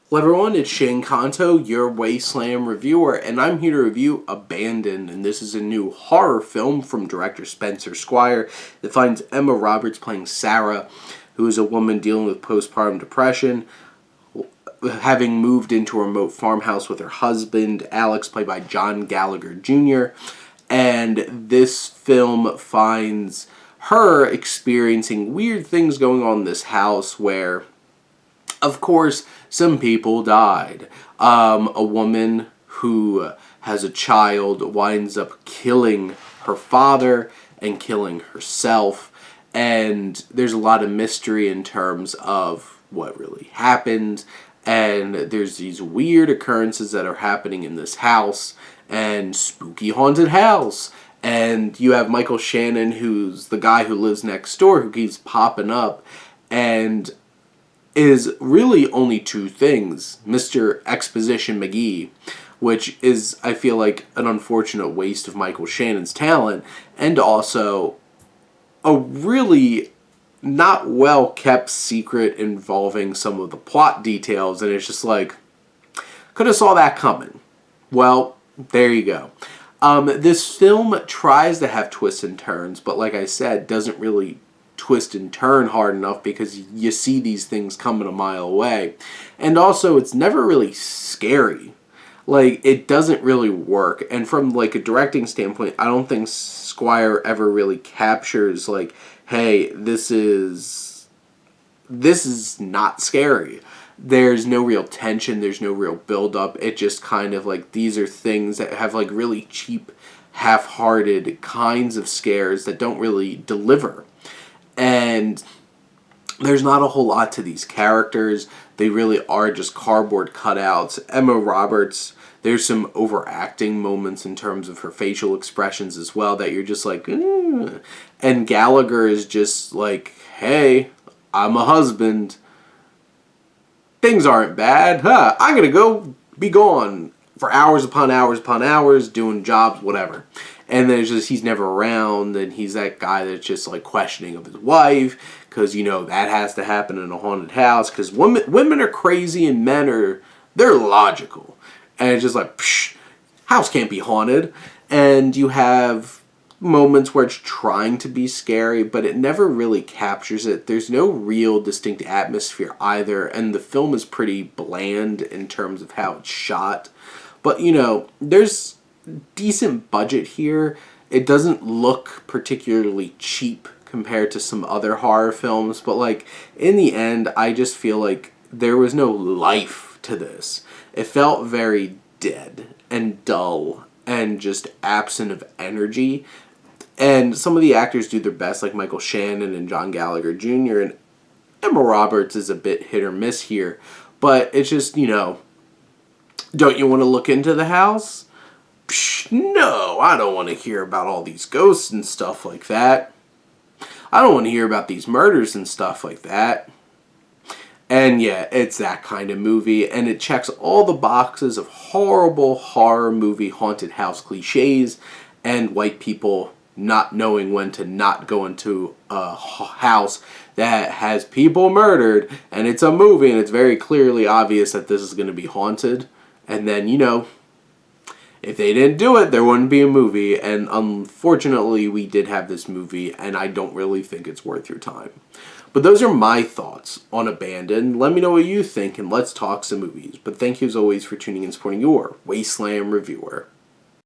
Hello everyone, it's Shane Kanto, your Wasteland reviewer, and I'm here to review Abandoned, and this is a new horror film from director Squire that finds Emma Roberts playing Sarah, who is a woman dealing with postpartum depression, having moved into a remote farmhouse with her husband, Alex, played by John Gallagher Jr., and this film finds her experiencing weird things going on in this house where, of course, some people died. A woman who has a child winds up killing her father and killing herself. And there's a lot of mystery in terms of what really happened. And there's these weird occurrences that are happening in this house. And spooky haunted house. And you have Michael Shannon, who's the guy who lives next door, who keeps popping up. And is really only two things. Mr. Exposition McGee, which is, I feel like, an unfortunate waste of Michael Shannon's talent, and also a really not well-kept secret involving some of the plot details, and it's just like, could have saw that coming. Well, there you go. This film tries to have twists and turns, but like I said, doesn't really twist and turn hard enough because you see these things coming a mile away. And also, it's never really scary. Like, it doesn't really work. And from, like, a directing standpoint, I don't think Squire ever really captures, like, hey, this is not scary. There's no real tension. There's no real build-up. It just kind of, like, these are things that have, like, really cheap, half-hearted kinds of scares that don't really deliver. And there's not a whole lot to these characters. They really are just cardboard cutouts. Emma Roberts, there's some overacting moments in terms of her facial expressions as well that you're just like, eh. And Gallagher is just like, hey, I'm a husband. Things aren't bad. I'm going to go be gone for hours upon hours upon hours doing jobs, whatever. And there's just, he's never around, and he's that guy that's just, like, questioning of his wife, because, you know, that has to happen in a haunted house, because women are crazy and they're logical. And it's just like, psh, house can't be haunted. And you have moments where it's trying to be scary, but it never really captures it. There's no real distinct atmosphere either, and the film is pretty bland in terms of how it's shot. But, you know, there's decent budget here. It doesn't look particularly cheap compared to some other horror films, but, like, in the end, I just feel like there was no life to this. It felt very dead and dull and just absent of energy. And some of the actors do their best, like Michael Shannon and John Gallagher Jr., and Emma Roberts is a bit hit or miss here. But it's just, you know, don't you want to look into the house? Psh, no, I don't want to hear about all these ghosts and stuff like that. I don't want to hear about these murders and stuff like that. And yeah, it's that kind of movie, and it checks all the boxes of horrible horror movie haunted house cliches and white people not knowing when to not go into a house that has people murdered, and it's a movie, and it's very clearly obvious that this is going to be haunted. And then, you know, if they didn't do it, there wouldn't be a movie. And unfortunately, we did have this movie, and I don't really think it's worth your time. But those are my thoughts on Abandoned. Let me know what you think, and let's talk some movies. But thank you as always for tuning in and supporting your Wasteland reviewer.